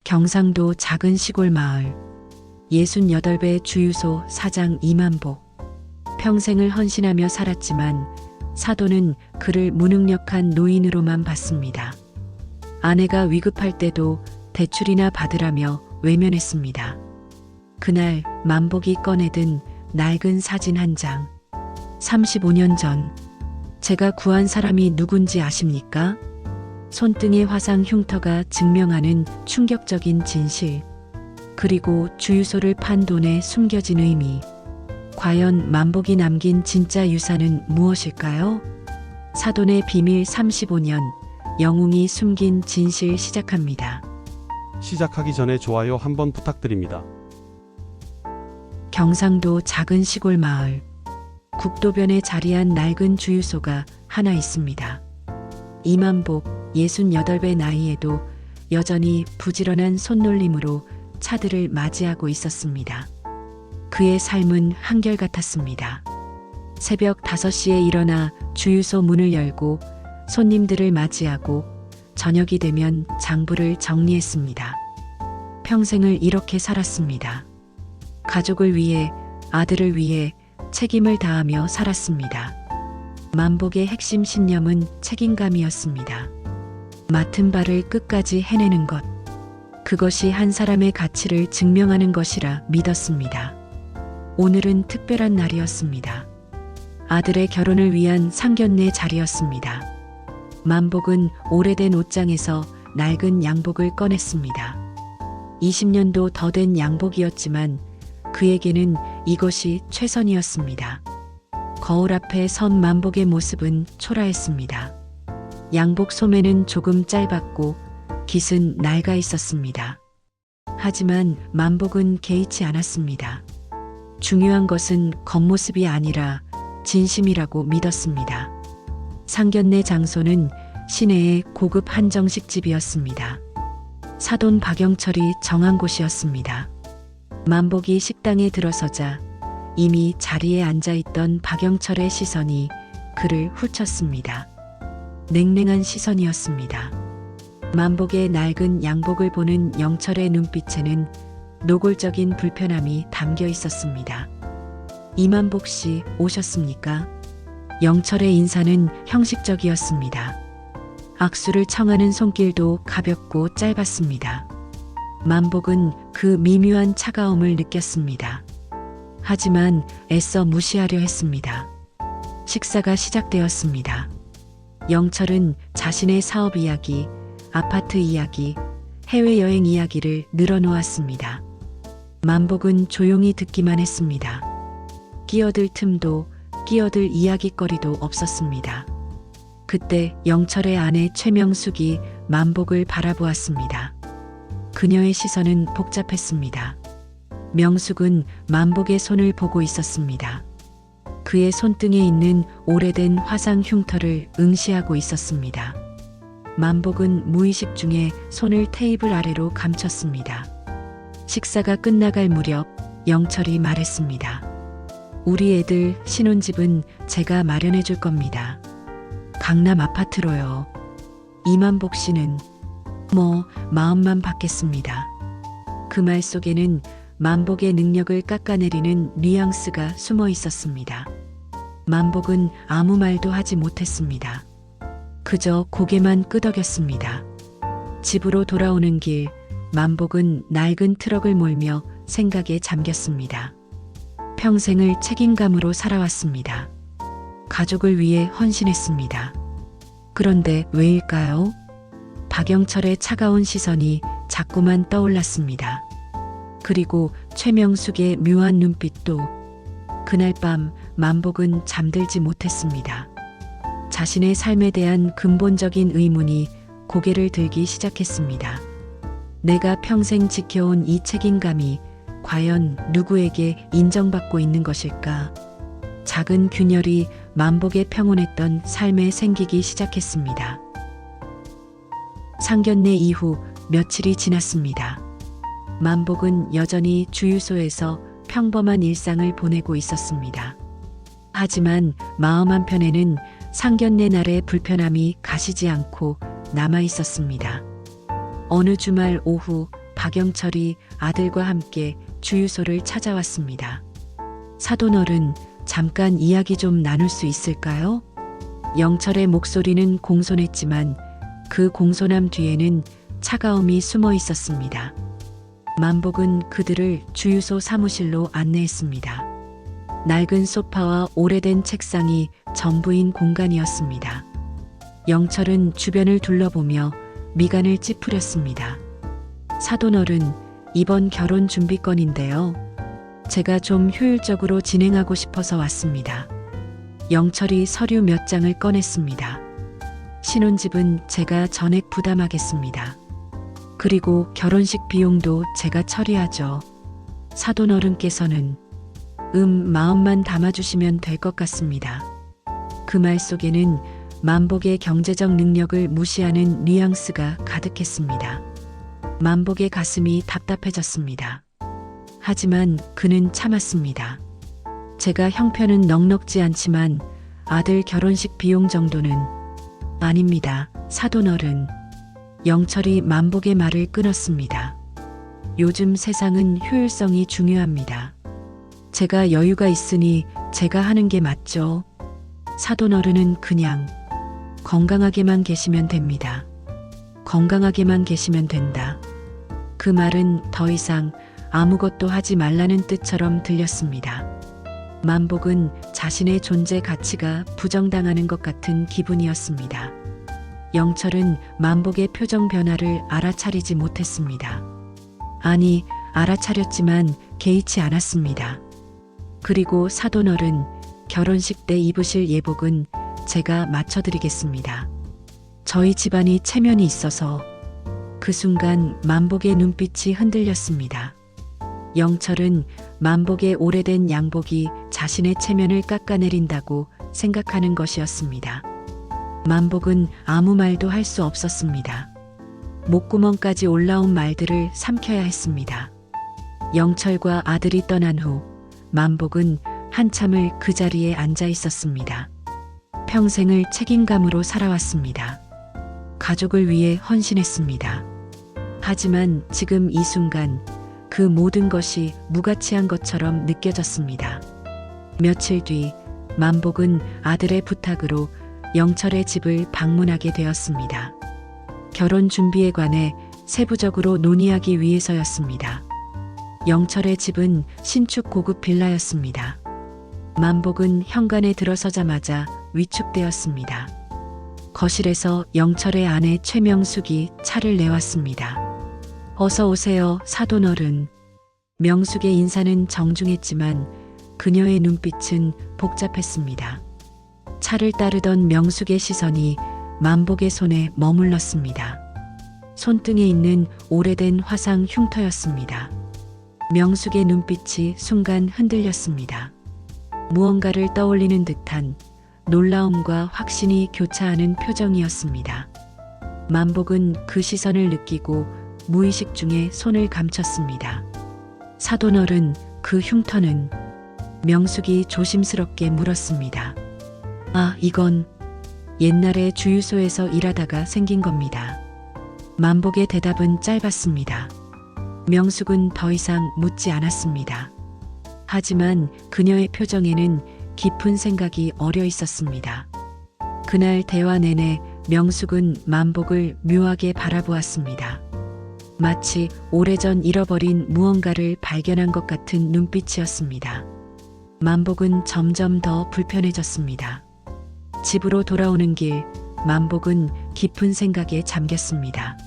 경상도 작은 시골 마을 68배 주유소 사장 이만복. 평생을 헌신하며 살았지만 사돈은 그를 무능력한 노인으로만 봤습니다. 아내가 위급할 때도 대출이나 받으라며 외면했습니다. 그날 만복이 꺼내든 낡은 사진 한 장. 35년 전. 제가 구한 사람이 누군지 아십니까? 손등의 화상 흉터가 증명하는 충격적인 진실. 그리고 주유소를 판 돈에 숨겨진 의미. 과연 만복이 남긴 진짜 유산은 무엇일까요? 사돈의 비밀 35년. 영웅이 숨긴 진실 시작합니다. 시작하기 전에 좋아요 한번 부탁드립니다. 경상도 작은 시골 마을. 국도변에 자리한 낡은 주유소가 하나 있습니다. 이만복 68배 나이에도 여전히 부지런한 손놀림으로 차들을 맞이하고 있었습니다. 그의 삶은 한결같았습니다. 새벽 5시에 일어나 주유소 문을 열고 손님들을 맞이하고 저녁이 되면 장부를 정리했습니다. 평생을 이렇게 살았습니다. 가족을 위해, 아들을 위해 책임을 다하며 살았습니다. 만복의 핵심 신념은 책임감이었습니다. 맡은 바를 끝까지 해내는 것. 그것이 한 사람의 가치를 증명하는 것이라 믿었습니다. 오늘은 특별한 날이었습니다. 아들의 결혼을 위한 상견례 자리였습니다. 만복은 오래된 옷장에서 낡은 양복을 꺼냈습니다. 20년도 더 된 양복이었지만 그에게는 이것이 최선이었습니다. 거울 앞에 선 만복의 모습은 초라했습니다. 양복 소매는 조금 짧았고 깃은 낡아 있었습니다. 하지만 만복은 개의치 않았습니다. 중요한 것은 겉모습이 아니라 진심이라고 믿었습니다. 상견례 장소는 시내의 고급 한정식집이었습니다. 사돈 박영철이 정한 곳이었습니다. 만복이 식당에 들어서자 이미 자리에 앉아있던 박영철의 시선이 그를 훑쳤습니다. 냉랭한 시선이었습니다. 만복의 낡은 양복을 보는 영철의 눈빛에는 노골적인 불편함이 담겨 있었습니다. 이만복 씨 오셨습니까? 영철의 인사는 형식적이었습니다. 악수를 청하는 손길도 가볍고 짧았습니다. 만복은 그 미묘한 차가움을 느꼈습니다. 하지만 애써 무시하려 했습니다. 식사가 시작되었습니다. 영철은 자신의 사업 이야기, 아파트 이야기, 해외여행 이야기를 늘어놓았습니다. 만복은 조용히 듣기만 했습니다. 끼어들 틈도 끼어들 이야깃거리도 없었습니다. 그때 영철의 아내 최명숙이 만복을 바라보았습니다. 그녀의 시선은 복잡했습니다. 명숙은 만복의 손을 보고 있었습니다. 그의 손등에 있는 오래된 화상 흉터를 응시하고 있었습니다. 만복은 무의식 중에 손을 테이블 아래로 감췄습니다. 식사가 끝나갈 무렵 영철이 말했습니다. 우리 애들 신혼집은 제가 마련해 줄 겁니다. 강남 아파트로요. 이만복 씨는 마음만 받겠습니다. 그 말 속에는 만복의 능력을 깎아내리는 뉘앙스가 숨어 있었습니다. 만복은 아무 말도 하지 못했습니다. 그저 고개만 끄덕였습니다. 집으로 돌아오는 길, 만복은 낡은 트럭을 몰며 생각에 잠겼습니다. 평생을 책임감으로 살아왔습니다. 가족을 위해 헌신했습니다. 그런데 왜일까요? 박영철의 차가운 시선이 자꾸만 떠올랐습니다. 그리고 최명숙의 묘한 눈빛도. 그날 밤 만복은 잠들지 못했습니다. 자신의 삶에 대한 근본적인 의문이 고개를 들기 시작했습니다. 내가 평생 지켜온 이 책임감이 과연 누구에게 인정받고 있는 것일까? 작은 균열이 만복의 평온했던 삶에 생기기 시작했습니다. 상견례 이후 며칠이 지났습니다. 만복은 여전히 주유소에서 평범한 일상을 보내고 있었습니다. 하지만 마음 한편에는 상견례 날의 불편함이 가시지 않고 남아 있었습니다. 어느 주말 오후 박영철이 아들과 함께 주유소를 찾아왔습니다. 사돈어른, 잠깐 이야기 좀 나눌 수 있을까요? 영철의 목소리는 공손했지만 그 공손함 뒤에는 차가움이 숨어 있었습니다. 만복은 그들을 주유소 사무실로 안내했습니다. 낡은 소파와 오래된 책상이 전부인 공간이었습니다. 영철은 주변을 둘러보며 미간을 찌푸렸습니다. 사돈어른, 이번 결혼 준비건인데요. 제가 좀 효율적으로 진행하고 싶어서 왔습니다. 영철이 서류 몇 장을 꺼냈습니다. 신혼집은 제가 전액 부담하겠습니다. 그리고 결혼식 비용도 제가 처리하죠. 사돈어른께서는 마음만 담아주시면 될 것 같습니다. 그 말 속에는 만복의 경제적 능력을 무시하는 뉘앙스가 가득했습니다. 만복의 가슴이 답답해졌습니다. 하지만 그는 참았습니다. 제가 형편은 넉넉지 않지만 아들 결혼식 비용 정도는 아닙니다. 사돈어른. 영철이 만복의 말을 끊었습니다. 요즘 세상은 효율성이 중요합니다. 제가 여유가 있으니 제가 하는 게 맞죠. 사돈어른은 그냥 건강하게만 계시면 됩니다. 건강하게만 계시면 된다. 그 말은 더 이상 아무것도 하지 말라는 뜻처럼 들렸습니다. 만복은 자신의 존재 가치가 부정당하는 것 같은 기분이었습니다. 영철은 만복의 표정 변화를 알아차리지 못했습니다. 아니, 알아차렸지만 개의치 않았습니다. 그리고 사돈어른, 결혼식 때 입으실 예복은 제가 맞춰드리겠습니다. 저희 집안이 체면이 있어서. 그 순간 만복의 눈빛이 흔들렸습니다. 영철은 만복의 오래된 양복이 자신의 체면을 깎아내린다고 생각하는 것이었습니다. 만복은 아무 말도 할 수 없었습니다. 목구멍까지 올라온 말들을 삼켜야 했습니다. 영철과 아들이 떠난 후 만복은 한참을 그 자리에 앉아 있었습니다. 평생을 책임감으로 살아왔습니다. 가족을 위해 헌신했습니다. 하지만 지금 이 순간 그 모든 것이 무가치한 것처럼 느껴졌습니다. 며칠 뒤 만복은 아들의 부탁으로 영철의 집을 방문하게 되었습니다. 결혼 준비에 관해 세부적으로 논의하기 위해서였습니다. 영철의 집은 신축 고급 빌라였습니다. 만복은 현관에 들어서자마자 위축되었습니다. 거실에서 영철의 아내 최명숙이 차를 내왔습니다. 어서 오세요, 사돈어른. 명숙의 인사는 정중했지만 그녀의 눈빛은 복잡했습니다. 차를 따르던 명숙의 시선이 만복의 손에 머물렀습니다. 손등에 있는 오래된 화상 흉터였습니다. 명숙의 눈빛이 순간 흔들렸습니다. 무언가를 떠올리는 듯한 놀라움과 확신이 교차하는 표정이었습니다. 만복은 그 시선을 느끼고 무의식 중에 손을 감췄습니다. 사돈어른, 그 흉터는? 명숙이 조심스럽게 물었습니다. 아, 이건 옛날에 주유소에서 일하다가 생긴 겁니다. 만복의 대답은 짧았습니다. 명숙은 더 이상 묻지 않았습니다. 하지만 그녀의 표정에는 깊은 생각이 어려 있었습니다. 그날 대화 내내 명숙은 만복을 묘하게 바라보았습니다. 마치 오래전 잃어버린 무언가를 발견한 것 같은 눈빛이었습니다. 만복은 점점 더 불편해졌습니다. 집으로 돌아오는 길, 만복은 깊은 생각에 잠겼습니다.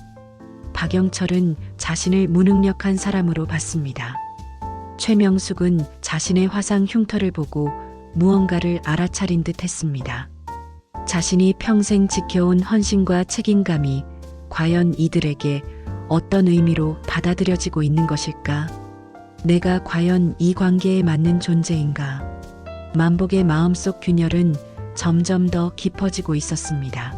박영철은 자신을 무능력한 사람으로 봤습니다. 최명숙은 자신의 화상 흉터를 보고 무언가를 알아차린 듯 했습니다. 자신이 평생 지켜온 헌신과 책임감이 과연 이들에게 어떤 의미로 받아들여지고 있는 것일까? 내가 과연 이 관계에 맞는 존재인가? 만복의 마음속 균열은 점점 더 깊어지고 있었습니다.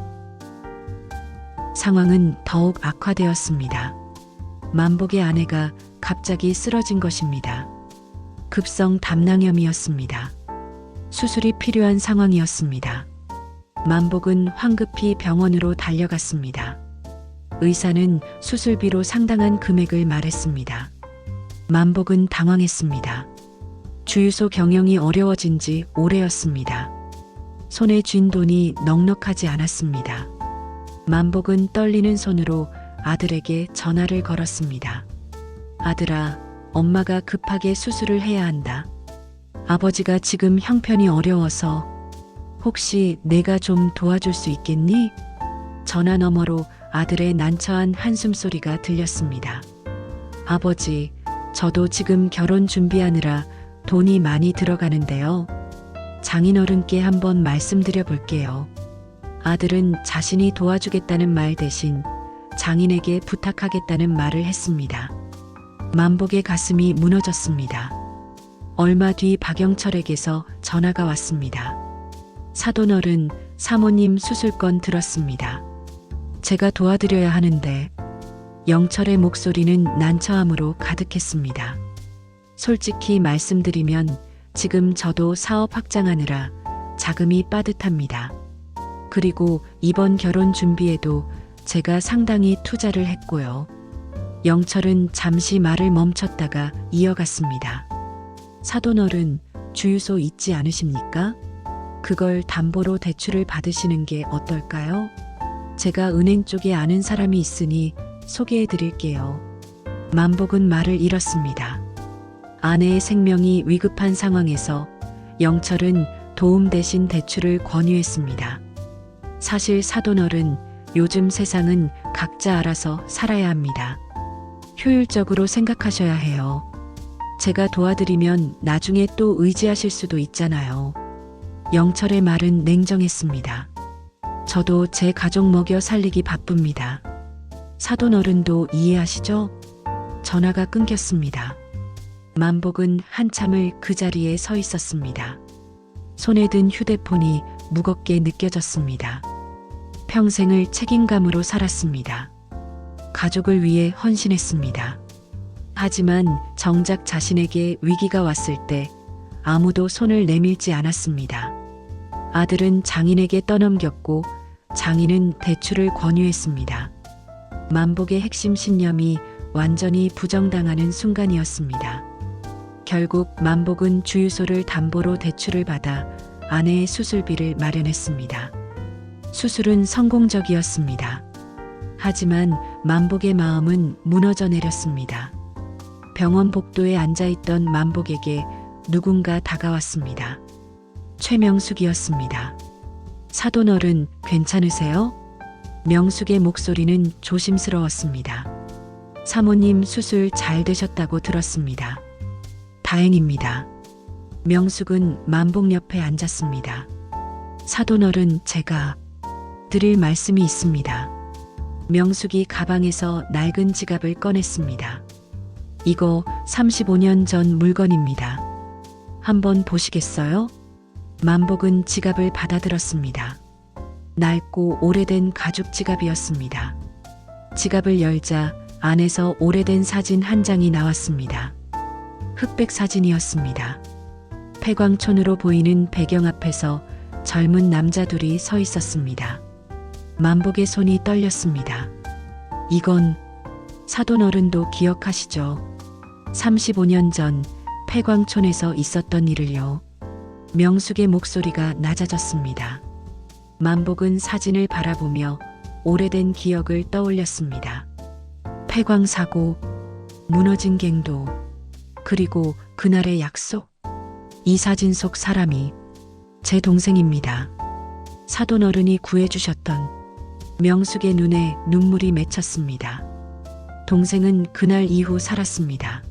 상황은 더욱 악화되었습니다. 만복의 아내가 갑자기 쓰러진 것입니다. 급성 담낭염이었습니다. 수술이 필요한 상황이었습니다. 만복은 황급히 병원으로 달려갔습니다. 의사는 수술비로 상당한 금액을 말했습니다. 만복은 당황했습니다. 주유소 경영이 어려워진 지 오래였습니다. 손에 쥔 돈이 넉넉하지 않았습니다. 만복은 떨리는 손으로 아들에게 전화를 걸었습니다. 아들아, 엄마가 급하게 수술을 해야 한다. 아버지가 지금 형편이 어려워서 혹시 내가 좀 도와줄 수 있겠니? 전화 너머로 아들의 난처한 한숨소리가 들렸습니다. 아버지, 저도 지금 결혼 준비하느라 돈이 많이 들어가는데요. 장인어른께 한번 말씀드려 볼게요. 아들은 자신이 도와주겠다는 말 대신 장인에게 부탁하겠다는 말을 했습니다. 만복의 가슴이 무너졌습니다. 얼마 뒤 박영철에게서 전화가 왔습니다. 사돈어른, 사모님 수술건 들었습니다. 제가 도와드려야 하는데. 영철의 목소리는 난처함으로 가득했습니다. 솔직히 말씀드리면 지금 저도 사업 확장하느라 자금이 빠듯합니다. 그리고 이번 결혼 준비에도 제가 상당히 투자를 했고요. 영철은 잠시 말을 멈췄다가 이어갔습니다. 사돈어른, 주유소 있지 않으십니까? 그걸 담보로 대출을 받으시는 게 어떨까요? 제가 은행 쪽에 아는 사람이 있으니 소개해 드릴게요. 만복은 말을 잃었습니다. 아내의 생명이 위급한 상황에서 영철은 도움 대신 대출을 권유했습니다. 사실 사돈어른, 요즘 세상은 각자 알아서 살아야 합니다. 효율적으로 생각하셔야 해요. 제가 도와드리면 나중에 또 의지하실 수도 있잖아요. 영철의 말은 냉정했습니다. 저도 제 가족 먹여 살리기 바쁩니다. 사돈어른도 이해하시죠? 전화가 끊겼습니다. 만복은 한참을 그 자리에 서 있었습니다. 손에 든 휴대폰이 무겁게 느껴졌습니다. 평생을 책임감으로 살았습니다. 가족을 위해 헌신했습니다. 하지만 정작 자신에게 위기가 왔을 때 아무도 손을 내밀지 않았습니다. 아들은 장인에게 떠넘겼고 장인은 대출을 권유했습니다. 만복의 핵심 신념이 완전히 부정당하는 순간이었습니다. 결국 만복은 주유소를 담보로 대출을 받아 아내의 수술비를 마련했습니다. 수술은 성공적이었습니다. 하지만 만복의 마음은 무너져 내렸습니다. 병원 복도에 앉아있던 만복에게 누군가 다가왔습니다. 최명숙이었습니다. 사돈어른, 괜찮으세요? 명숙의 목소리는 조심스러웠습니다. 사모님 수술 잘 되셨다고 들었습니다. 다행입니다. 명숙은 만복 옆에 앉았습니다. 사돈어른, 제가 드릴 말씀이 있습니다. 명숙이 가방에서 낡은 지갑을 꺼냈습니다. 이거 35년 전 물건입니다. 한번 보시겠어요? 만복은 지갑을 받아들었습니다. 낡고 오래된 가죽 지갑이었습니다. 지갑을 열자 안에서 오래된 사진 한 장이 나왔습니다. 흑백 사진이었습니다. 폐광촌으로 보이는 배경 앞에서 젊은 남자 둘이 서 있었습니다. 만복의 손이 떨렸습니다. 이건 사돈어른도 기억하시죠? 35년 전 폐광촌에서 있었던 일을요. 명숙의 목소리가 낮아졌습니다. 만복은 사진을 바라보며 오래된 기억을 떠올렸습니다. 폐광사고, 무너진 갱도, 그리고 그날의 약속. 이 사진 속 사람이 제 동생입니다. 사돈어른이 구해주셨던. 명숙의 눈에 눈물이 맺혔습니다. 동생은 그날 이후 살았습니다.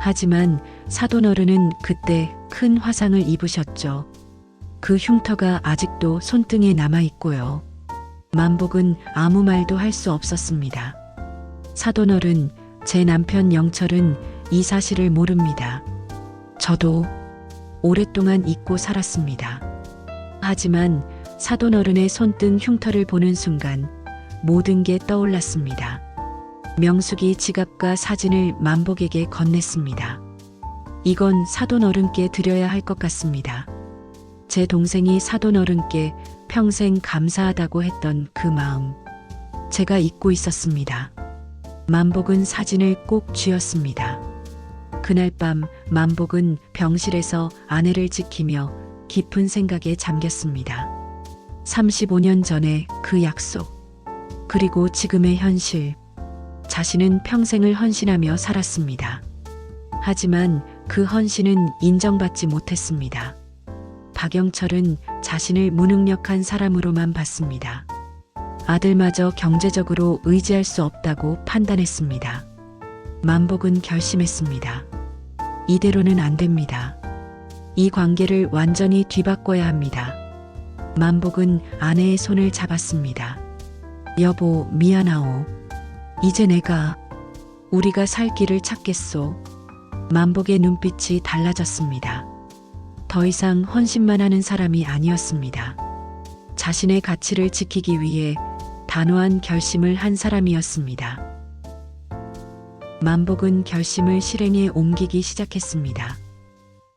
하지만 사돈어른은 그때 큰 화상을 입으셨죠. 그 흉터가 아직도 손등에 남아있고요. 만복은 아무 말도 할 수 없었습니다. 사돈어른, 제 남편 영철은 이 사실을 모릅니다. 저도 오랫동안 잊고 살았습니다. 하지만 사돈어른의 손등 흉터를 보는 순간 모든 게 떠올랐습니다. 명숙이 지갑과 사진을 만복에게 건넸습니다. 이건 사돈어른께 드려야 할 것 같습니다. 제 동생이 사돈어른께 평생 감사하다고 했던 그 마음. 제가 잊고 있었습니다. 만복은 사진을 꼭 쥐었습니다. 그날 밤 만복은 병실에서 아내를 지키며 깊은 생각에 잠겼습니다. 35년 전에 그 약속, 그리고 지금의 현실. 자신은 평생을 헌신하며 살았습니다. 하지만 그 헌신은 인정받지 못했습니다. 박영철은 자신을 무능력한 사람으로만 봤습니다. 아들마저 경제적으로 의지할 수 없다고 판단했습니다. 만복은 결심했습니다. 이대로는 안 됩니다. 이 관계를 완전히 뒤바꿔야 합니다. 만복은 아내의 손을 잡았습니다. 여보, 미안하오. 이제 우리가 살 길을 찾겠소. 만복의 눈빛이 달라졌습니다. 더 이상 헌신만 하는 사람이 아니었습니다. 자신의 가치를 지키기 위해 단호한 결심을 한 사람이었습니다. 만복은 결심을 실행에 옮기기 시작했습니다.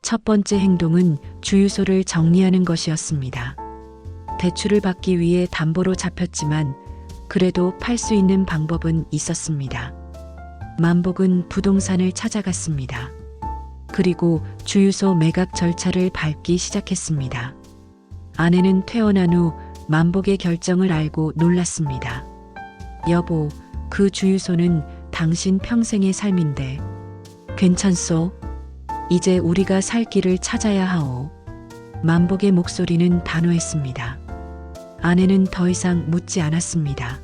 첫 번째 행동은 주유소를 정리하는 것이었습니다. 대출을 받기 위해 담보로 잡혔지만 그래도 팔 수 있는 방법은 있었습니다. 만복은 부동산을 찾아갔습니다. 그리고 주유소 매각 절차를 밟기 시작했습니다. 아내는 퇴원한 후 만복의 결정을 알고 놀랐습니다. 여보, 그 주유소는 당신 평생의 삶인데 괜찮소? 이제 우리가 살 길을 찾아야 하오. 만복의 목소리는 단호했습니다. 아내는 더 이상 묻지 않았습니다.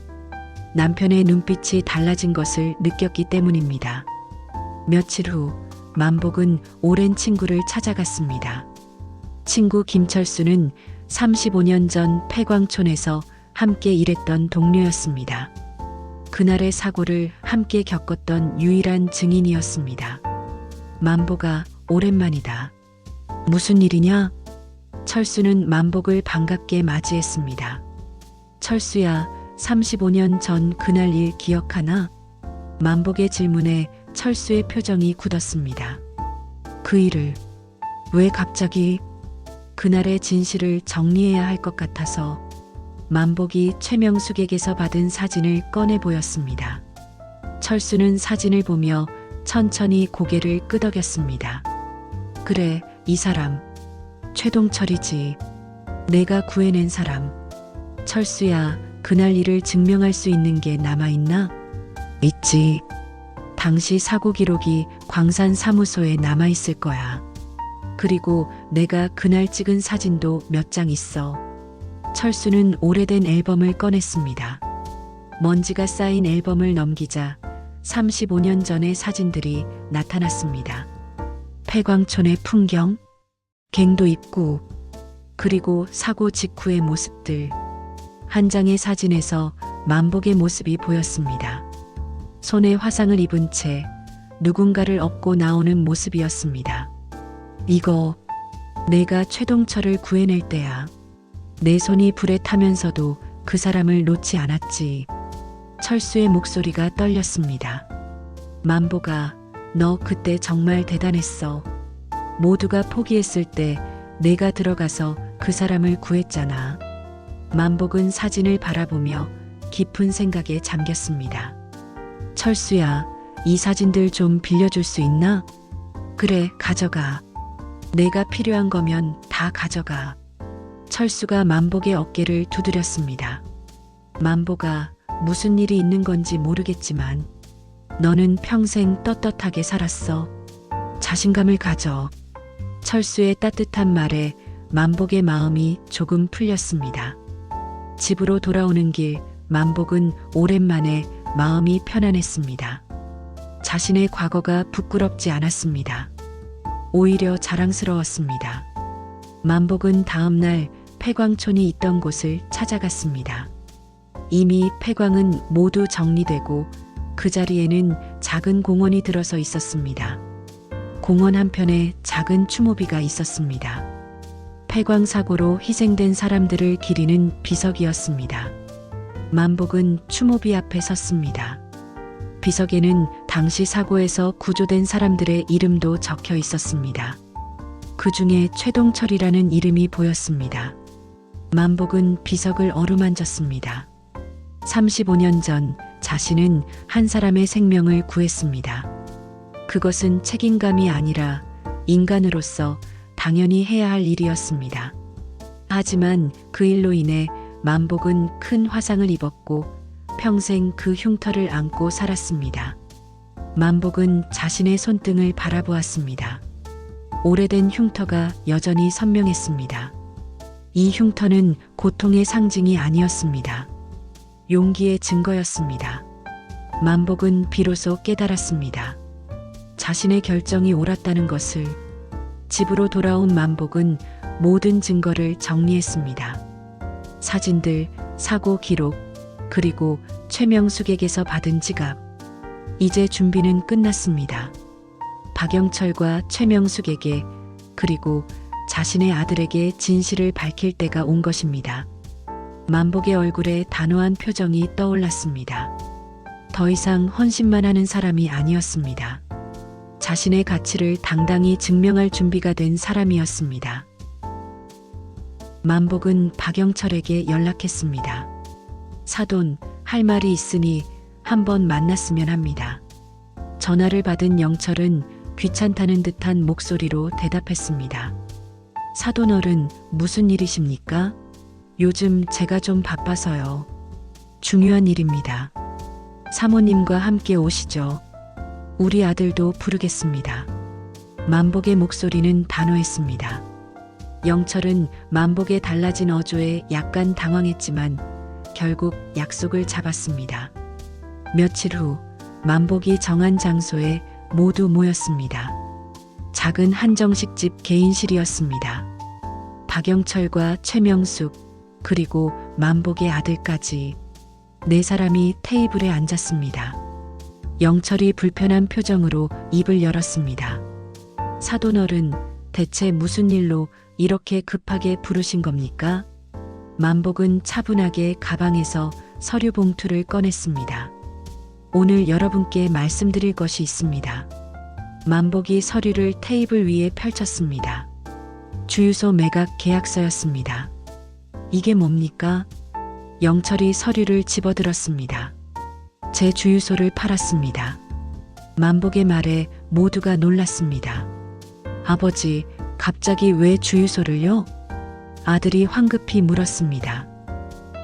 남편의 눈빛이 달라진 것을 느꼈기 때문입니다. 며칠 후 만복은 오랜 친구를 찾아갔습니다. 친구 김철수는 35년 전 폐광촌에서 함께 일했던 동료였습니다. 그날의 사고를 함께 겪었던 유일한 증인이었습니다. 만복아, 오랜만이다. 무슨 일이냐? 철수는 만복을 반갑게 맞이했습니다. 철수야, 35년 전 그날 일 기억하나? 만복의 질문에 철수의 표정이 굳었습니다. 그 일을 왜 갑자기? 그날의 진실을 정리해야 할 것 같아서. 만복이 최명숙에게서 받은 사진을 꺼내 보였습니다. 철수는 사진을 보며 천천히 고개를 끄덕였습니다. 그래, 이 사람. 최동철이지. 내가 구해낸 사람. 철수야, 그날 일을 증명할 수 있는 게 남아있나? 있지. 당시 사고 기록이 광산 사무소에 남아있을 거야. 그리고 내가 그날 찍은 사진도 몇 장 있어. 철수는 오래된 앨범을 꺼냈습니다. 먼지가 쌓인 앨범을 넘기자 35년 전의 사진들이 나타났습니다. 폐광촌의 풍경, 갱도 입구, 그리고 사고 직후의 모습들. 한 장의 사진에서 만복의 모습이 보였습니다. 손에 화상을 입은 채 누군가를 업고 나오는 모습이었습니다. 이거 내가 최동철을 구해낼 때야. 내 손이 불에 타면서도 그 사람을 놓지 않았지. 철수의 목소리가 떨렸습니다. 만복아, 너 그때 정말 대단했어. 모두가 포기했을 때 내가 들어가서 그 사람을 구했잖아. 만복은 사진을 바라보며 깊은 생각에 잠겼습니다. 철수야, 이 사진들 좀 빌려줄 수 있나? 그래, 가져가. 내가 필요한 거면 다 가져가. 철수가 만복의 어깨를 두드렸습니다. 만복아, 무슨 일이 있는 건지 모르겠지만 너는 평생 떳떳하게 살았어. 자신감을 가져. 철수의 따뜻한 말에 만복의 마음이 조금 풀렸습니다. 집으로 돌아오는 길, 만복은 오랜만에 마음이 편안했습니다. 자신의 과거가 부끄럽지 않았습니다. 오히려 자랑스러웠습니다. 만복은 다음 날 폐광촌이 있던 곳을 찾아갔습니다. 이미 폐광은 모두 정리되고 그 자리에는 작은 공원이 들어서 있었습니다. 공원 한편에 작은 추모비가 있었습니다. 폐광 사고로 희생된 사람들을 기리는 비석이었습니다. 만복은 추모비 앞에 섰습니다. 비석에는 당시 사고에서 구조된 사람들의 이름도 적혀 있었습니다. 그 중에 최동철이라는 이름이 보였습니다. 만복은 비석을 어루만졌습니다. 35년 전 자신은 한 사람의 생명을 구했습니다. 그것은 책임감이 아니라 인간으로서 당연히 해야 할 일이었습니다. 하지만 그 일로 인해 만복은 큰 화상을 입었고 평생 그 흉터를 안고 살았습니다. 만복은 자신의 손등을 바라보았습니다. 오래된 흉터가 여전히 선명했습니다. 이 흉터는 고통의 상징이 아니었습니다. 용기의 증거였습니다. 만복은 비로소 깨달았습니다. 자신의 결정이 옳았다는 것을. 집으로 돌아온 만복은 모든 증거를 정리했습니다. 사진들, 사고 기록, 그리고 최명숙에게서 받은 지갑. 이제 준비는 끝났습니다. 박영철과 최명숙에게 그리고 자신의 아들에게 진실을 밝힐 때가 온 것입니다. 만복의 얼굴에 단호한 표정이 떠올랐습니다. 더 이상 헌신만 하는 사람이 아니었습니다. 자신의 가치를 당당히 증명할 준비가 된 사람이었습니다. 만복은 박영철에게 연락했습니다. 사돈, 할 말이 있으니 한번 만났으면 합니다. 전화를 받은 영철은 귀찮다는 듯한 목소리로 대답했습니다. 사돈 어른, 무슨 일이십니까? 요즘 제가 좀 바빠서요. 중요한 일입니다. 사모님과 함께 오시죠. 우리 아들도 부르겠습니다. 만복의 목소리는 단호했습니다. 영철은 만복의 달라진 어조에 약간 당황했지만 결국 약속을 잡았습니다. 며칠 후 만복이 정한 장소에 모두 모였습니다. 작은 한정식집 개인실이었습니다. 박영철과 최명숙 그리고 만복의 아들까지 4사람이 테이블에 앉았습니다. 영철이 불편한 표정으로 입을 열었습니다. 사돈 어른, 대체 무슨 일로 이렇게 급하게 부르신 겁니까? 만복은 차분하게 가방에서 서류 봉투를 꺼냈습니다. 오늘 여러분께 말씀드릴 것이 있습니다. 만복이 서류를 테이블 위에 펼쳤습니다. 주유소 매각 계약서였습니다. 이게 뭡니까? 영철이 서류를 집어들었습니다. 제 주유소를 팔았습니다. 만복의 말에 모두가 놀랐습니다. 아버지, 갑자기 왜 주유소를요? 아들이 황급히 물었습니다.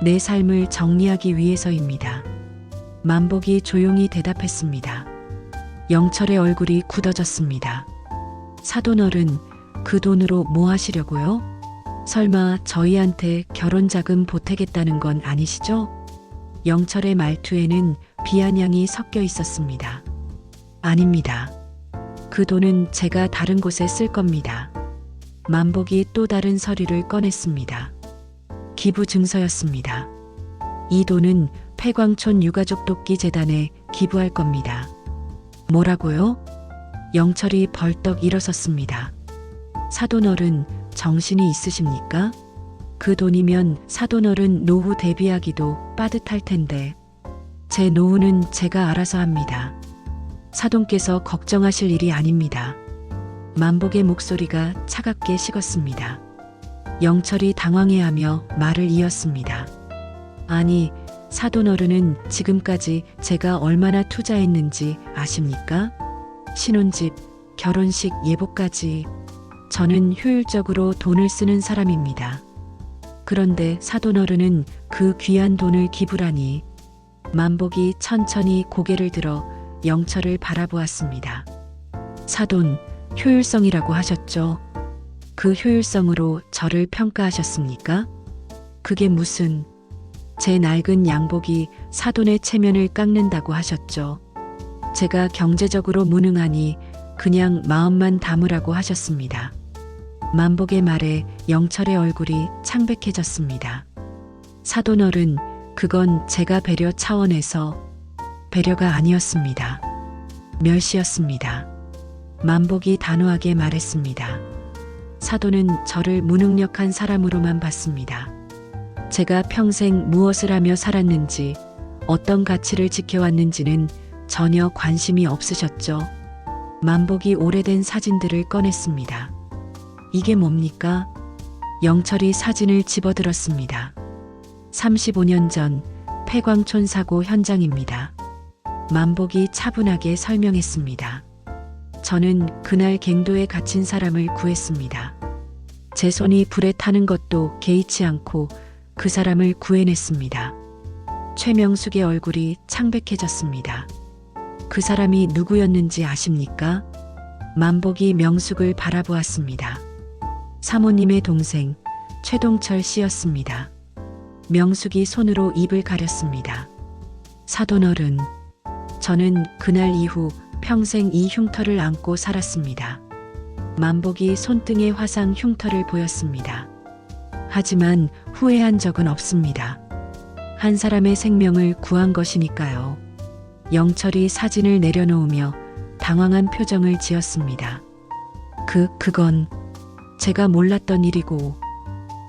내 삶을 정리하기 위해서입니다. 만복이 조용히 대답했습니다. 영철의 얼굴이 굳어졌습니다. 사돈 어른, 그 돈으로 뭐 하시려고요? 설마 저희한테 결혼 자금 보태겠다는 건 아니시죠? 영철의 말투에는 비아냥이 섞여 있었습니다. 아닙니다. 그 돈은 제가 다른 곳에 쓸 겁니다. 만복이 또 다른 서류를 꺼냈습니다. 기부 증서였습니다. 이 돈은 폐광촌 유가족 돕기 재단에 기부할 겁니다. 뭐라고요? 영철이 벌떡 일어섰습니다. 사돈 어른, 정신이 있으십니까? 그 돈이면 사돈 어른 노후 대비하기도 빠듯할 텐데. 제 노후는 제가 알아서 합니다. 사돈께서 걱정하실 일이 아닙니다. 만복의 목소리가 차갑게 식었습니다. 영철이 당황해하며 말을 이었습니다. 아니, 사돈 어른은 지금까지 제가 얼마나 투자했는지 아십니까? 신혼집, 결혼식 예복까지. 저는 효율적으로 돈을 쓰는 사람입니다. 그런데 사돈 어른은 그 귀한 돈을 기부라니. 만복이 천천히 고개를 들어 영철을 바라보았습니다. 사돈, 효율성이라고 하셨죠? 그 효율성으로 저를 평가하셨습니까? 그게 무슨... 제 낡은 양복이 사돈의 체면을 깎는다고 하셨죠. 제가 경제적으로 무능하니 그냥 마음만 담으라고 하셨습니다. 만복의 말에 영철의 얼굴이 창백해졌습니다. 사돈 어른, 그건 제가 배려 차원에서. 배려가 아니었습니다. 멸시였습니다. 만복이 단호하게 말했습니다. 사돈은 저를 무능력한 사람으로만 봤습니다. 제가 평생 무엇을 하며 살았는지, 어떤 가치를 지켜왔는지는 전혀 관심이 없으셨죠. 만복이 오래된 사진들을 꺼냈습니다. 이게 뭡니까? 영철이 사진을 집어들었습니다. 35년 전 폐광촌 사고 현장입니다. 만복이 차분하게 설명했습니다. 저는 그날 갱도에 갇힌 사람을 구했습니다. 제 손이 불에 타는 것도 개의치 않고 그 사람을 구해냈습니다. 최명숙의 얼굴이 창백해졌습니다. 그 사람이 누구였는지 아십니까? 만복이 명숙을 바라보았습니다. 사모님의 동생 최동철 씨였습니다. 명숙이 손으로 입을 가렸습니다. 사돈어른, 저는 그날 이후 평생 이 흉터를 안고 살았습니다. 만복이 손등에 화상 흉터를 보였습니다. 하지만 후회한 적은 없습니다. 한 사람의 생명을 구한 것이니까요. 영철이 사진을 내려놓으며 당황한 표정을 지었습니다. 그건 제가 몰랐던 일이고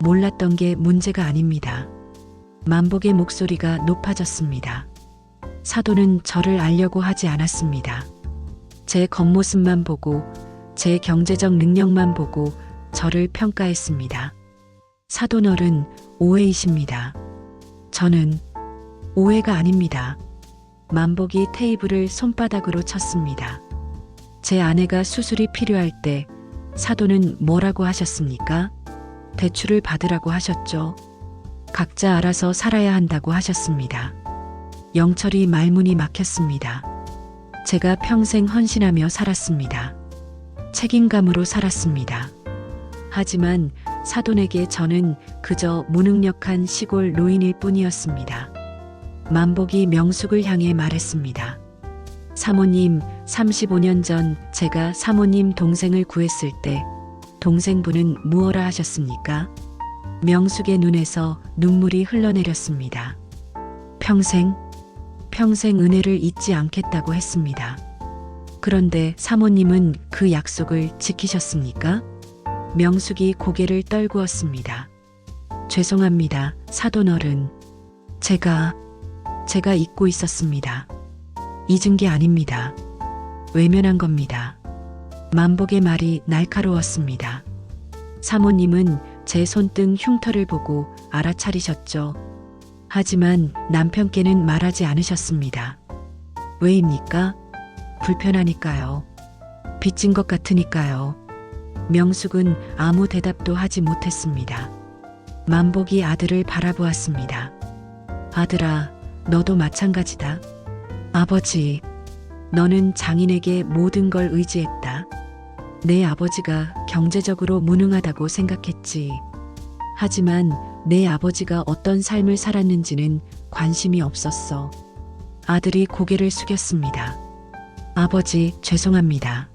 몰랐던 게 문제가 아닙니다. 만복의 목소리가 높아졌습니다. 사돈은 저를 알려고 하지 않았습니다. 제 겉모습만 보고 제 경제적 능력만 보고 저를 평가했습니다. 사돈어른, 오해이십니다. 저는 오해가 아닙니다. 만복이 테이블을 손바닥으로 쳤습니다. 제 아내가 수술이 필요할 때 사돈은 뭐라고 하셨습니까? 대출을 받으라고 하셨죠. 각자 알아서 살아야 한다고 하셨습니다. 영철이 말문이 막혔습니다. 제가 평생 헌신하며 살았습니다. 책임감으로 살았습니다. 하지만 사돈에게 저는 그저 무능력한 시골 노인일 뿐이었습니다. 만복이 명숙을 향해 말했습니다. 사모님, 35년 전 제가 사모님 동생을 구했을 때 동생분은 무엇라 하셨습니까? 명숙의 눈에서 눈물이 흘러내렸습니다. 평생 은혜를 잊지 않겠다고 했습니다. 그런데 사모님은 그 약속을 지키셨습니까? 명숙이 고개를 떨구었습니다. 죄송합니다, 사돈어른. 제가 잊고 있었습니다. 잊은 게 아닙니다. 외면한 겁니다. 만복의 말이 날카로웠습니다. 사모님은 제 손등 흉터를 보고 알아차리셨죠. 하지만 남편께는 말하지 않으셨습니다. 왜입니까? 불편하니까요. 빚진 것 같으니까요. 명숙은 아무 대답도 하지 못했습니다. 만복이 아들을 바라보았습니다. 아들아, 너도 마찬가지다. 아버지, 너는 장인에게 모든 걸 의지했다. 내 아버지가 경제적으로 무능하다고 생각했지. 하지만 내 아버지가 어떤 삶을 살았는지는 관심이 없었어. 아들이 고개를 숙였습니다. 아버지, 죄송합니다.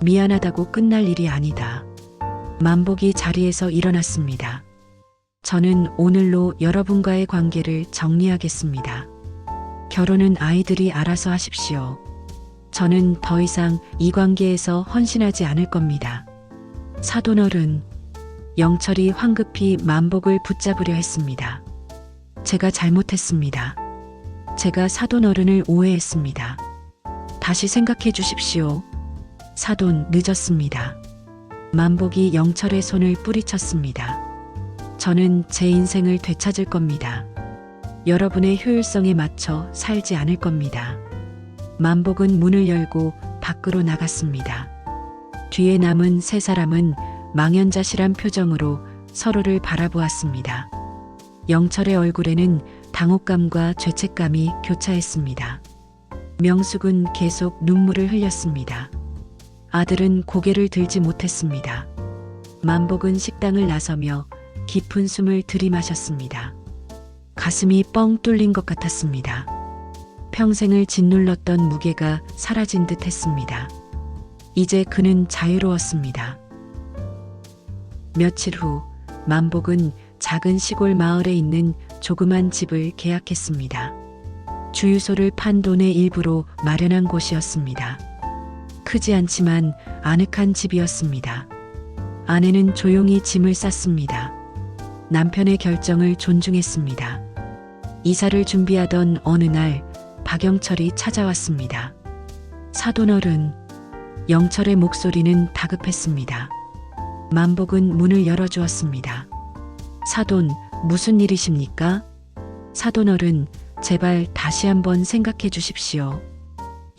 미안하다고 끝날 일이 아니다. 만복이 자리에서 일어났습니다. 저는 오늘로 여러분과의 관계를 정리하겠습니다. 결혼은 아이들이 알아서 하십시오. 저는 더 이상 이 관계에서 헌신하지 않을 겁니다. 사돈어른, 영철이 황급히 만복을 붙잡으려 했습니다. 제가 잘못했습니다. 제가 사돈어른을 오해했습니다. 다시 생각해 주십시오. 사돈, 늦었습니다. 만복이 영철의 손을 뿌리쳤습니다. 저는 제 인생을 되찾을 겁니다. 여러분의 효율성에 맞춰 살지 않을 겁니다. 만복은 문을 열고 밖으로 나갔습니다. 뒤에 남은 세 사람은 망연자실한 표정으로 서로를 바라보았습니다. 영철의 얼굴에는 당혹감과 죄책감이 교차했습니다. 명숙은 계속 눈물을 흘렸습니다. 아들은 고개를 들지 못했습니다. 만복은 식당을 나서며 깊은 숨을 들이마셨습니다. 가슴이 뻥 뚫린 것 같았습니다. 평생을 짓눌렀던 무게가 사라진 듯 했습니다. 이제 그는 자유로웠습니다. 며칠 후 만복은 작은 시골 마을에 있는 조그만 집을 계약했습니다. 주유소를 판 돈의 일부로 마련한 곳이었습니다. 크지 않지만 아늑한 집이었습니다. 아내는 조용히 짐을 쌌습니다. 남편의 결정을 존중했습니다. 이사를 준비하던 어느 날 박영철이 찾아왔습니다. 사돈어른, 영철의 목소리는 다급했습니다. 만복은 문을 열어주었습니다. 사돈, 무슨 일이십니까? 사돈어른, 제발 다시 한번 생각해 주십시오.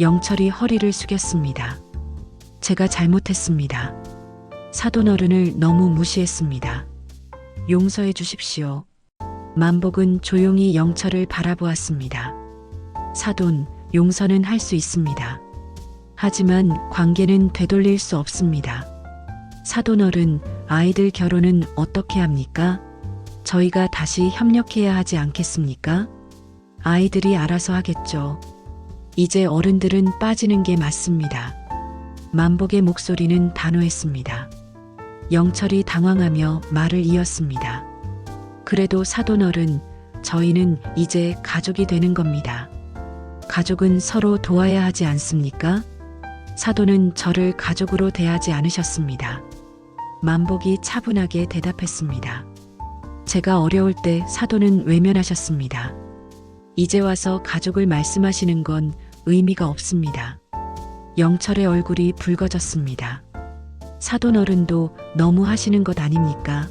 영철이 허리를 숙였습니다. 제가 잘못했습니다. 사돈 어른을 너무 무시했습니다. 용서해 주십시오. 만복은 조용히 영철을 바라보았습니다. 사돈, 용서는 할 수 있습니다. 하지만 관계는 되돌릴 수 없습니다. 사돈 어른, 아이들 결혼은 어떻게 합니까? 저희가 다시 협력해야 하지 않겠습니까? 아이들이 알아서 하겠죠. 이제 어른들은 빠지는 게 맞습니다. 만복의 목소리는 단호했습니다. 영철이 당황하며 말을 이었습니다. 그래도 사돈 어른, 저희는 이제 가족이 되는 겁니다. 가족은 서로 도와야 하지 않습니까? 사돈은 저를 가족으로 대하지 않으셨습니다. 만복이 차분하게 대답했습니다. 제가 어려울 때 사돈은 외면하셨습니다. 이제 와서 가족을 말씀하시는 건 의미가 없습니다. 영철의 얼굴이 붉어졌습니다. 사돈 어른도 너무 하시는 것 아닙니까?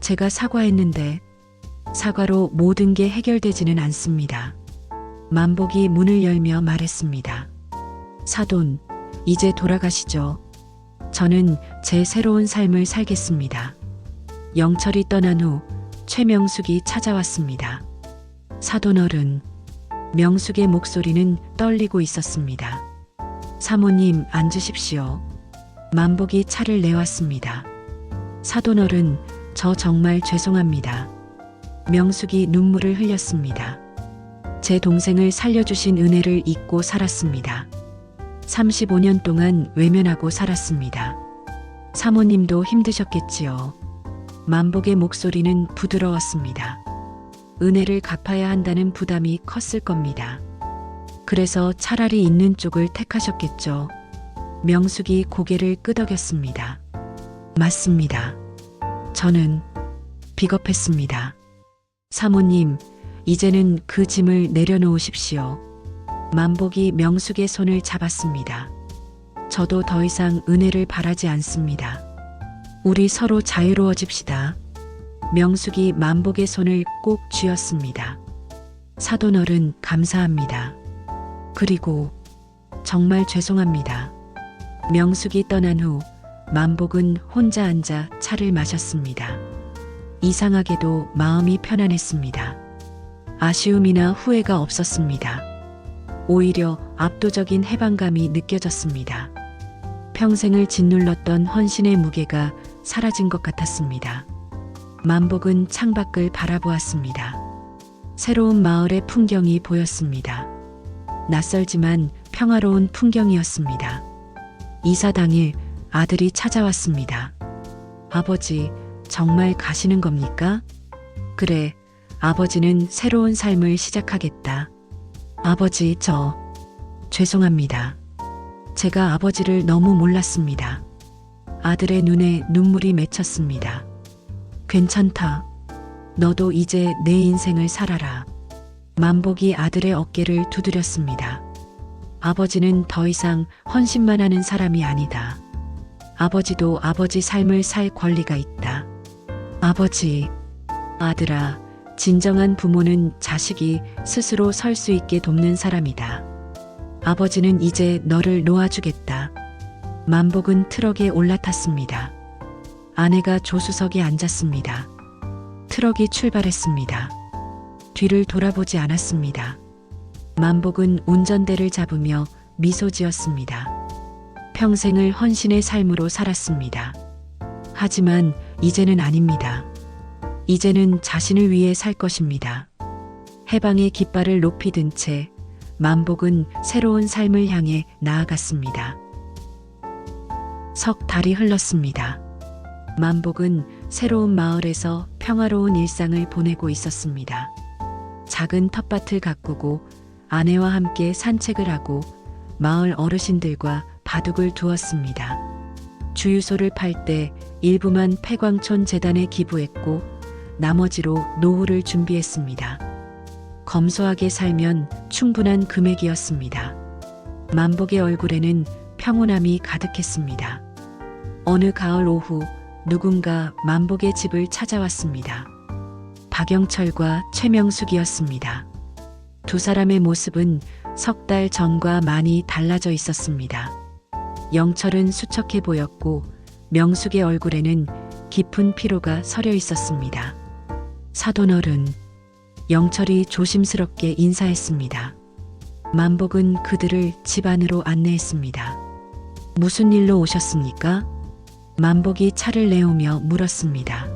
제가 사과했는데 사과로 모든 게 해결되지는 않습니다. 만복이 문을 열며 말했습니다. 사돈, 이제 돌아가시죠. 저는 제 새로운 삶을 살겠습니다. 영철이 떠난 후 최명숙이 찾아왔습니다. 사돈 어른, 명숙의 목소리는 떨리고 있었습니다. 사모님, 앉으십시오. 만복이 차를 내왔습니다. 사돈 어른, 저 정말 죄송합니다. 명숙이 눈물을 흘렸습니다. 제 동생을 살려주신 은혜를 잊고 살았습니다. 35년 동안 외면하고 살았습니다. 사모님도 힘드셨겠지요. 만복의 목소리는 부드러웠습니다. 은혜를 갚아야 한다는 부담이 컸을 겁니다. 그래서 차라리 있는 쪽을 택하셨겠죠. 명숙이 고개를 끄덕였습니다. 맞습니다. 저는 비겁했습니다. 사모님, 이제는 그 짐을 내려놓으십시오. 만복이 명숙의 손을 잡았습니다. 저도 더 이상 은혜를 바라지 않습니다. 우리 서로 자유로워집시다. 명숙이 만복의 손을 꼭 쥐었습니다. 사돈 어른, 감사합니다. 그리고 정말 죄송합니다. 명숙이 떠난 후 만복은 혼자 앉아 차를 마셨습니다. 이상하게도 마음이 편안했습니다. 아쉬움이나 후회가 없었습니다. 오히려 압도적인 해방감이 느껴졌습니다. 평생을 짓눌렀던 헌신의 무게가 사라진 것 같았습니다. 만복은 창밖을 바라보았습니다. 새로운 마을의 풍경이 보였습니다. 낯설지만 평화로운 풍경이었습니다. 이사 당일 아들이 찾아왔습니다. 아버지, 정말 가시는 겁니까? 그래, 아버지는 새로운 삶을 시작하겠다. 아버지, 죄송합니다. 제가 아버지를 너무 몰랐습니다. 아들의 눈에 눈물이 맺혔습니다. 괜찮다. 너도 이제 내 인생을 살아라. 만복이 아들의 어깨를 두드렸습니다. 아버지는 더 이상 헌신만 하는 사람이 아니다. 아버지도 아버지 삶을 살 권리가 있다. 아버지, 아들아, 진정한 부모는 자식이 스스로 설 수 있게 돕는 사람이다. 아버지는 이제 너를 놓아주겠다. 만복은 트럭에 올라탔습니다. 아내가 조수석에 앉았습니다. 트럭이 출발했습니다. 뒤를 돌아보지 않았습니다. 만복은 운전대를 잡으며 미소 지었습니다. 평생을 헌신의 삶으로 살았습니다. 하지만 이제는 아닙니다. 이제는 자신을 위해 살 것입니다. 해방의 깃발을 높이 든 채 만복은 새로운 삶을 향해 나아갔습니다. 석 달이 흘렀습니다. 만복은 새로운 마을에서 평화로운 일상을 보내고 있었습니다. 작은 텃밭을 가꾸고 아내와 함께 산책을 하고 마을 어르신들과 바둑을 두었습니다. 주유소를 팔 때 일부만 폐광촌 재단에 기부했고 나머지로 노후를 준비했습니다. 검소하게 살면 충분한 금액이었습니다. 만복의 얼굴에는 평온함이 가득했습니다. 어느 가을 오후 누군가 만복의 집을 찾아왔습니다. 박영철과 최명숙이었습니다. 두 사람의 모습은 석 달 전과 많이 달라져 있었습니다. 영철은 수척해 보였고 명숙의 얼굴에는 깊은 피로가 서려 있었습니다. 사돈어른, 영철이 조심스럽게 인사했습니다. 만복은 그들을 집 안으로 안내했습니다. 무슨 일로 오셨습니까? 만복이 차를 내오며 물었습니다.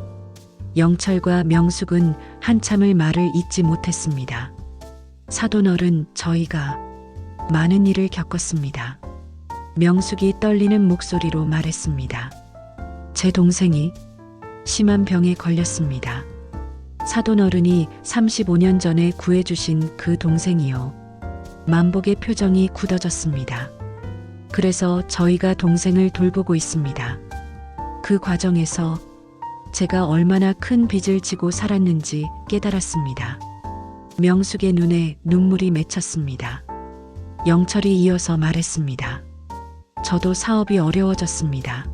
영철과 명숙은 한참을 말을 잇지 못했습니다. 사돈어른, 저희가 많은 일을 겪었습니다. 명숙이 떨리는 목소리로 말했습니다. 제 동생이 심한 병에 걸렸습니다. 사돈어른이 35년 전에 구해주신 그 동생이요. 만복의 표정이 굳어졌습니다. 그래서 저희가 동생을 돌보고 있습니다. 그 과정에서 제가 얼마나 큰 빚을 지고 살았는지 깨달았습니다. 명숙의 눈에 눈물이 맺혔습니다. 영철이 이어서 말했습니다. 저도 사업이 어려워졌습니다.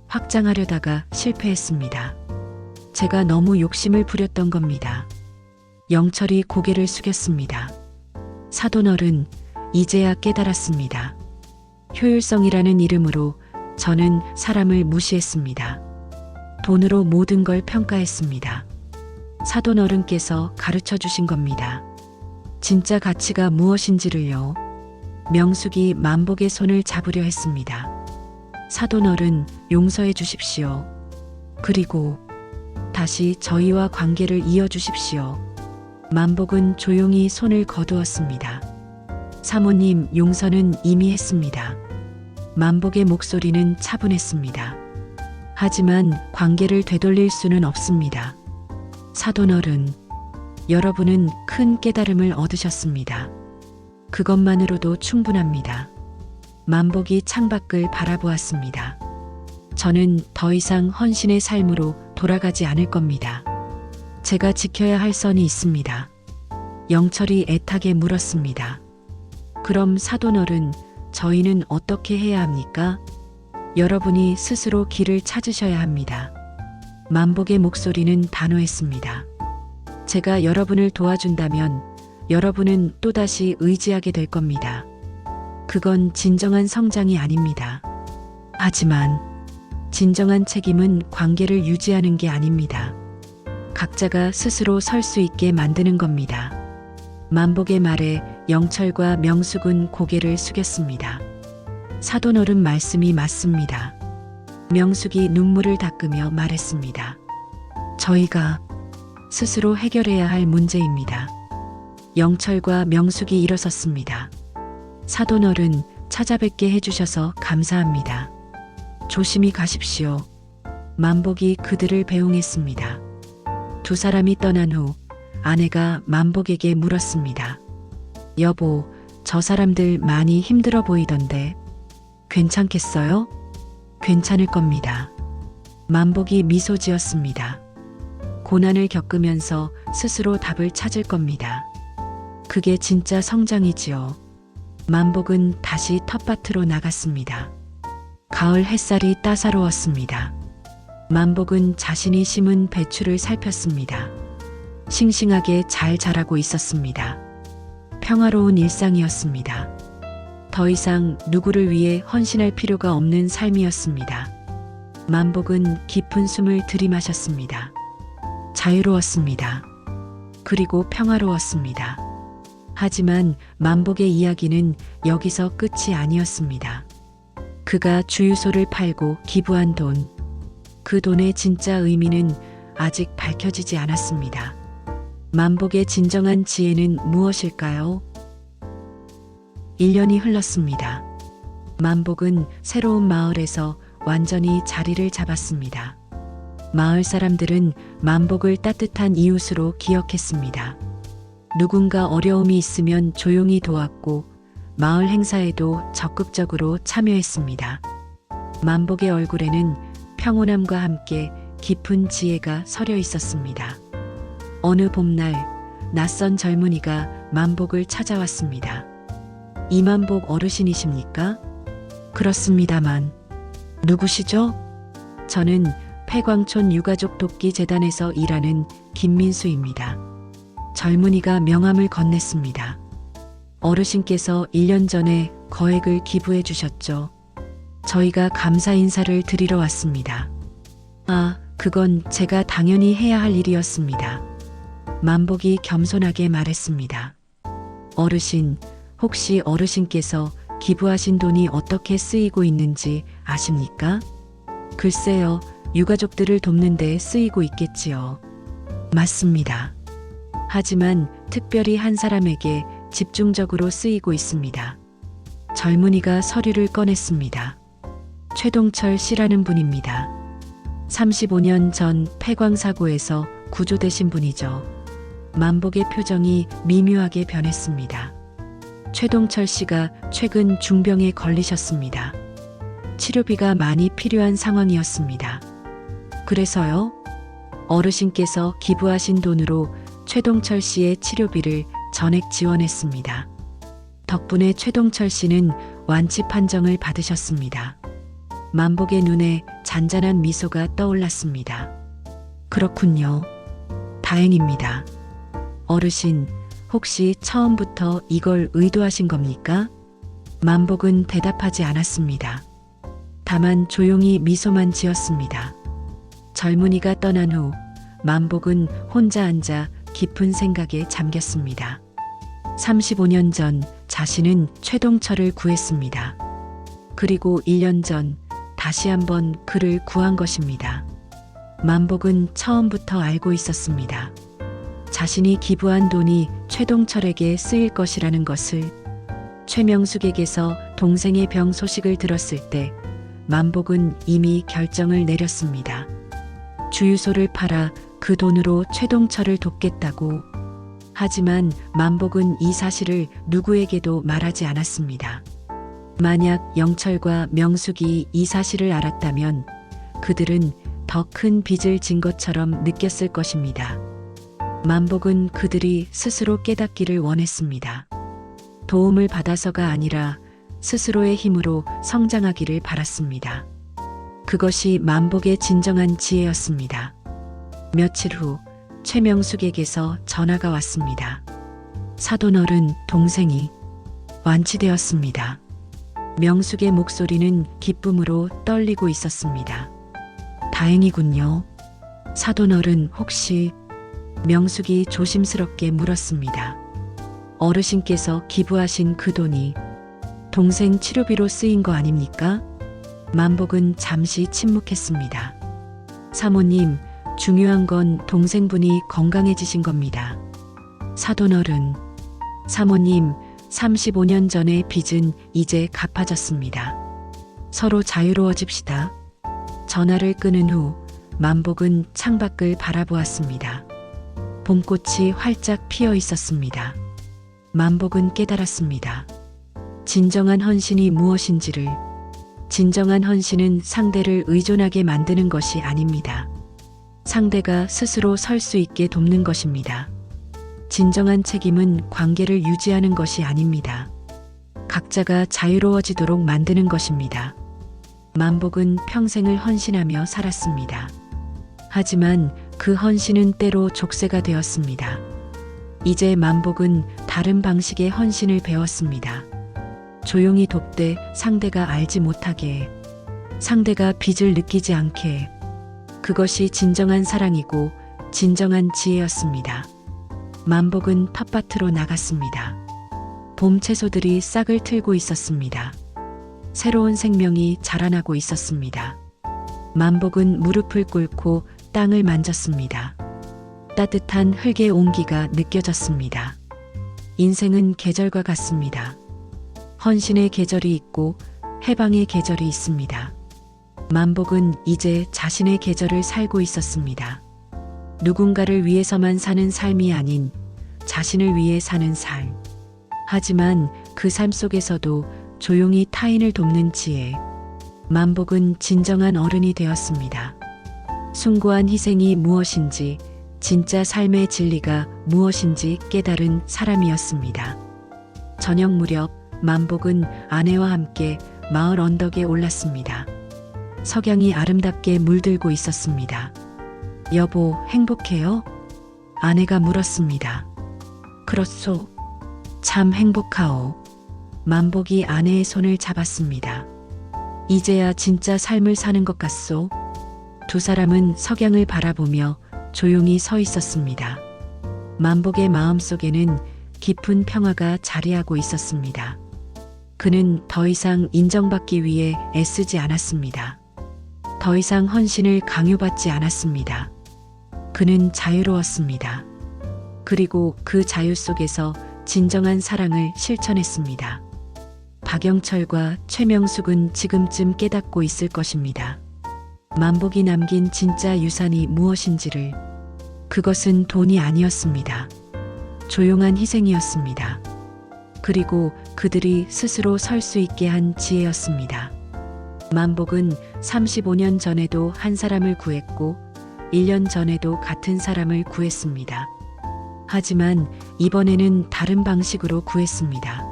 확장하려다가 실패했습니다. 제가 너무 욕심을 부렸던 겁니다. 영철이 고개를 숙였습니다. 사돈어른, 이제야 깨달았습니다. 효율성이라는 이름으로 저는 사람을 무시했습니다. 돈으로 모든 걸 평가했습니다. 사돈어른께서 가르쳐 주신 겁니다. 진짜 가치가 무엇인지를요. 명숙이 만복의 손을 잡으려 했습니다. 사돈어른, 용서해 주십시오. 그리고 다시 저희와 관계를 이어주십시오. 만복은 조용히 손을 거두었습니다. 사모님, 용서는 이미 했습니다. 만복의 목소리는 차분했습니다. 하지만 관계를 되돌릴 수는 없습니다. 사돈어른, 여러분은 큰 깨달음을 얻으셨습니다. 그것만으로도 충분합니다. 만복이 창밖을 바라보았습니다. 저는 더 이상 헌신의 삶으로 돌아가지 않을 겁니다. 제가 지켜야 할 선이 있습니다. 영철이 애타게 물었습니다. 그럼 사돈어른, 저희는 어떻게 해야 합니까? 여러분이 스스로 길을 찾으셔야 합니다. 만복의 목소리는 단호했습니다. 제가 여러분을 도와준다면 여러분은 또다시 의지하게 될 겁니다. 그건 진정한 성장이 아닙니다. 하지만 진정한 책임은 관계를 유지하는 게 아닙니다. 각자가 스스로 설 수 있게 만드는 겁니다. 만복의 말에 영철과 명숙은 고개를 숙였습니다. 사돈어른 말씀이 맞습니다. 명숙이 눈물을 닦으며 말했습니다. 저희가 스스로 해결해야 할 문제입니다. 영철과 명숙이 일어섰습니다. 사돈어른, 찾아뵙게 해주셔서 감사합니다. 조심히 가십시오. 만복이 그들을 배웅했습니다. 두 사람이 떠난 후 아내가 만복에게 물었습니다. 여보, 저 사람들 많이 힘들어 보이던데 괜찮겠어요? 괜찮을 겁니다. 만복이 미소 지었습니다. 고난을 겪으면서 스스로 답을 찾을 겁니다. 그게 진짜 성장이지요. 만복은 다시 텃밭으로 나갔습니다. 가을 햇살이 따사로웠습니다. 만복은 자신이 심은 배추를 살폈습니다. 싱싱하게 잘 자라고 있었습니다. 평화로운 일상이었습니다. 더 이상 누구를 위해 헌신할 필요가 없는 삶이었습니다. 만복은 깊은 숨을 들이마셨습니다. 자유로웠습니다. 그리고 평화로웠습니다. 하지만 만복의 이야기는 여기서 끝이 아니었습니다. 그가 주유소를 팔고 기부한 돈, 그 돈의 진짜 의미는 아직 밝혀지지 않았습니다. 만복의 진정한 지혜는 무엇일까요? 1년이 흘렀습니다. 만복은 새로운 마을에서 완전히 자리를 잡았습니다. 마을 사람들은 만복을 따뜻한 이웃으로 기억했습니다. 누군가 어려움이 있으면 조용히 도왔고 마을 행사에도 적극적으로 참여했습니다. 만복의 얼굴에는 평온함과 함께 깊은 지혜가 서려 있었습니다. 어느 봄날 낯선 젊은이가 만복을 찾아왔습니다. 이만복 어르신이십니까? 그렇습니다만. 누구시죠? 저는 폐광촌 유가족 돕기 재단에서 일하는 김민수입니다. 젊은이가 명함을 건넸습니다. 어르신께서 1년 전에 거액을 기부해 주셨죠. 저희가 감사 인사를 드리러 왔습니다. 아, 그건 제가 당연히 해야 할 일이었습니다. 만복이 겸손하게 말했습니다. 어르신, 혹시 어르신께서 기부하신 돈이 어떻게 쓰이고 있는지 아십니까? 글쎄요, 유가족들을 돕는 데 쓰이고 있겠지요. 맞습니다. 하지만 특별히 한 사람에게 집중적으로 쓰이고 있습니다. 젊은이가 서류를 꺼냈습니다. 최동철 씨라는 분입니다. 35년 전 폐광사고에서 구조되신 분이죠. 만복의 표정이 미묘하게 변했습니다. 최동철 씨가 최근 중병에 걸리셨습니다. 치료비가 많이 필요한 상황이었습니다. 그래서요? 어르신께서 기부하신 돈으로 최동철 씨의 치료비를 전액 지원했습니다. 덕분에 최동철 씨는 완치 판정을 받으셨습니다. 만복의 눈에 잔잔한 미소가 떠올랐습니다. 그렇군요. 다행입니다. 어르신, 혹시 처음부터 이걸 의도하신 겁니까? 만복은 대답하지 않았습니다. 다만 조용히 미소만 지었습니다. 젊은이가 떠난 후 만복은 혼자 앉아 깊은 생각에 잠겼습니다. 35년 전 자신은 최동철을 구했습니다. 그리고 1년 전 다시 한번 그를 구한 것입니다. 만복은 처음부터 알고 있었습니다. 자신이 기부한 돈이 최동철에게 쓰일 것이라는 것을. 최명숙에게서 동생의 병 소식을 들었을 때 만복은 이미 결정을 내렸습니다. 주유소를 팔아 그 돈으로 최동철을 돕겠다고. 하지만 만복은 이 사실을 누구에게도 말하지 않았습니다. 만약 영철과 명숙이 이 사실을 알았다면 그들은 더 큰 빚을 진 것처럼 느꼈을 것입니다. 만복은 그들이 스스로 깨닫기를 원했습니다. 도움을 받아서가 아니라 스스로의 힘으로 성장하기를 바랐습니다. 그것이 만복의 진정한 지혜였습니다. 며칠 후 최명숙에게서 전화가 왔습니다. 사돈어른 동생이 완치되었습니다. 명숙의 목소리는 기쁨으로 떨리고 있었습니다. 다행이군요. 사돈어른 혹시. 명숙이 조심스럽게 물었습니다. 어르신께서 기부하신 그 돈이 동생 치료비로 쓰인 거 아닙니까? 만복은 잠시 침묵했습니다. 사모님, 중요한 건 동생분이 건강해지신 겁니다. 사돈어른, 사모님, 35년 전의 빚은 이제 갚아졌습니다. 서로 자유로워집시다. 전화를 끊은 후 만복은 창밖을 바라보았습니다. 봄꽃이 활짝 피어 있었습니다. 만복은 깨달았습니다. 진정한 헌신이 무엇인지를. 진정한 헌신은 상대를 의존하게 만드는 것이 아닙니다. 상대가 스스로 설 수 있게 돕는 것입니다. 진정한 책임은 관계를 유지하는 것이 아닙니다. 각자가 자유로워지도록 만드는 것입니다. 만복은 평생을 헌신하며 살았습니다. 하지만 그 헌신은 때로 족쇄가 되었습니다. 이제 만복은 다른 방식의 헌신을 배웠습니다. 조용히 돕되 상대가 알지 못하게, 상대가 빚을 느끼지 않게. 그것이 진정한 사랑이고 진정한 지혜였습니다. 만복은 텃밭으로 나갔습니다. 봄 채소들이 싹을 틀고 있었습니다. 새로운 생명이 자라나고 있었습니다. 만복은 무릎을 꿇고 땅을 만졌습니다. 따뜻한 흙의 온기가 느껴졌습니다. 인생은 계절과 같습니다. 헌신의 계절이 있고 해방의 계절이 있습니다. 만복은 이제 자신의 계절을 살고 있었습니다. 누군가를 위해서만 사는 삶이 아닌 자신을 위해 사는 삶. 하지만 그 삶 속에서도 조용히 타인을 돕는 지혜. 만복은 진정한 어른이 되었습니다. 숭고한 희생이 무엇인지, 진짜 삶의 진리가 무엇인지 깨달은 사람이었습니다. 저녁 무렵 만복은 아내와 함께 마을 언덕에 올랐습니다. 석양이 아름답게 물들고 있었습니다. 여보, 행복해요? 아내가 물었습니다. 그렇소. 참 행복하오. 만복이 아내의 손을 잡았습니다. 이제야 진짜 삶을 사는 것 같소. 두 사람은 석양을 바라보며 조용히 서 있었습니다. 만복의 마음속에는 깊은 평화가 자리하고 있었습니다. 그는 더 이상 인정받기 위해 애쓰지 않았습니다. 더 이상 헌신을 강요받지 않았습니다. 그는 자유로웠습니다. 그리고 그 자유 속에서 진정한 사랑을 실천했습니다. 박영철과 최명숙은 지금쯤 깨닫고 있을 것입니다. 만복이 남긴 진짜 유산이 무엇인지를. 그것은 돈이 아니었습니다. 조용한 희생이었습니다. 그리고 그들이 스스로 설 수 있게 한 지혜였습니다. 만복은 35년 전에도 한 사람을 구했고 1년 전에도 같은 사람을 구했습니다. 하지만 이번에는 다른 방식으로 구했습니다.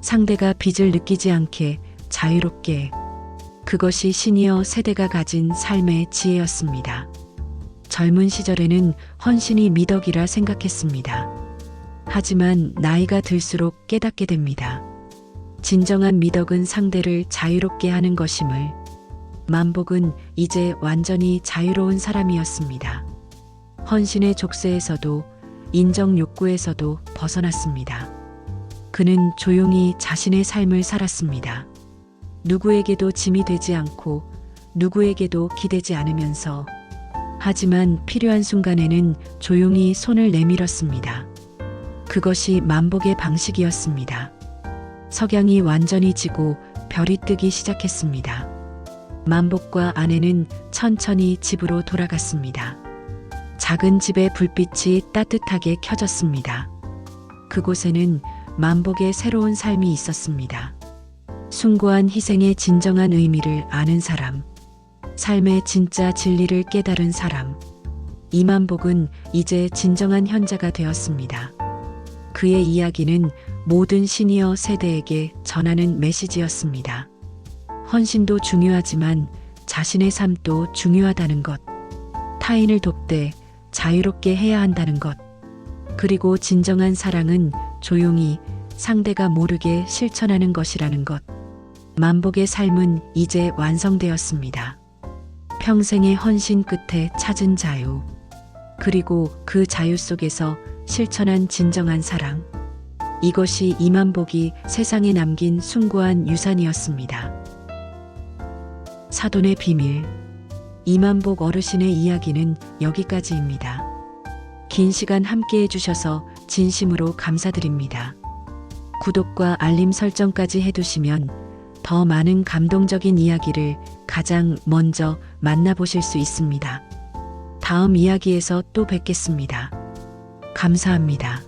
상대가 빚을 느끼지 않게 자유롭게. 그것이 시니어 세대가 가진 삶의 지혜였습니다. 젊은 시절에는 헌신이 미덕이라 생각했습니다. 하지만 나이가 들수록 깨닫게 됩니다. 진정한 미덕은 상대를 자유롭게 하는 것임을. 만복은 이제 완전히 자유로운 사람이었습니다. 헌신의 족쇄에서도 인정 욕구에서도 벗어났습니다. 그는 조용히 자신의 삶을 살았습니다. 누구에게도 짐이 되지 않고 누구에게도 기대지 않으면서. 하지만 필요한 순간에는 조용히 손을 내밀었습니다. 그것이 만복의 방식이었습니다. 석양이 완전히 지고 별이 뜨기 시작했습니다. 만복과 아내는 천천히 집으로 돌아갔습니다. 작은 집의 불빛이 따뜻하게 켜졌습니다. 그곳에는 만복의 새로운 삶이 있었습니다. 숭고한 희생의 진정한 의미를 아는 사람, 삶의 진짜 진리를 깨달은 사람. 이만복은 이제 진정한 현자가 되었습니다. 그의 이야기는 모든 시니어 세대에게 전하는 메시지였습니다. 헌신도 중요하지만 자신의 삶도 중요하다는 것. 타인을 돕되 자유롭게 해야 한다는 것. 그리고 진정한 사랑은 조용히 상대가 모르게 실천하는 것이라는 것. 만복의 삶은 이제 완성되었습니다. 평생의 헌신 끝에 찾은 자유. 그리고 그 자유 속에서 실천한 진정한 사랑. 이것이 이만복이 세상에 남긴 숭고한 유산이었습니다. 사돈의 비밀. 이만복 어르신의 이야기는 여기까지입니다. 긴 시간 함께 해주셔서 진심으로 감사드립니다. 구독과 알림 설정까지 해두시면 더 많은 감동적인 이야기를 가장 먼저 만나보실 수 있습니다. 다음 이야기에서 또 뵙겠습니다. 감사합니다.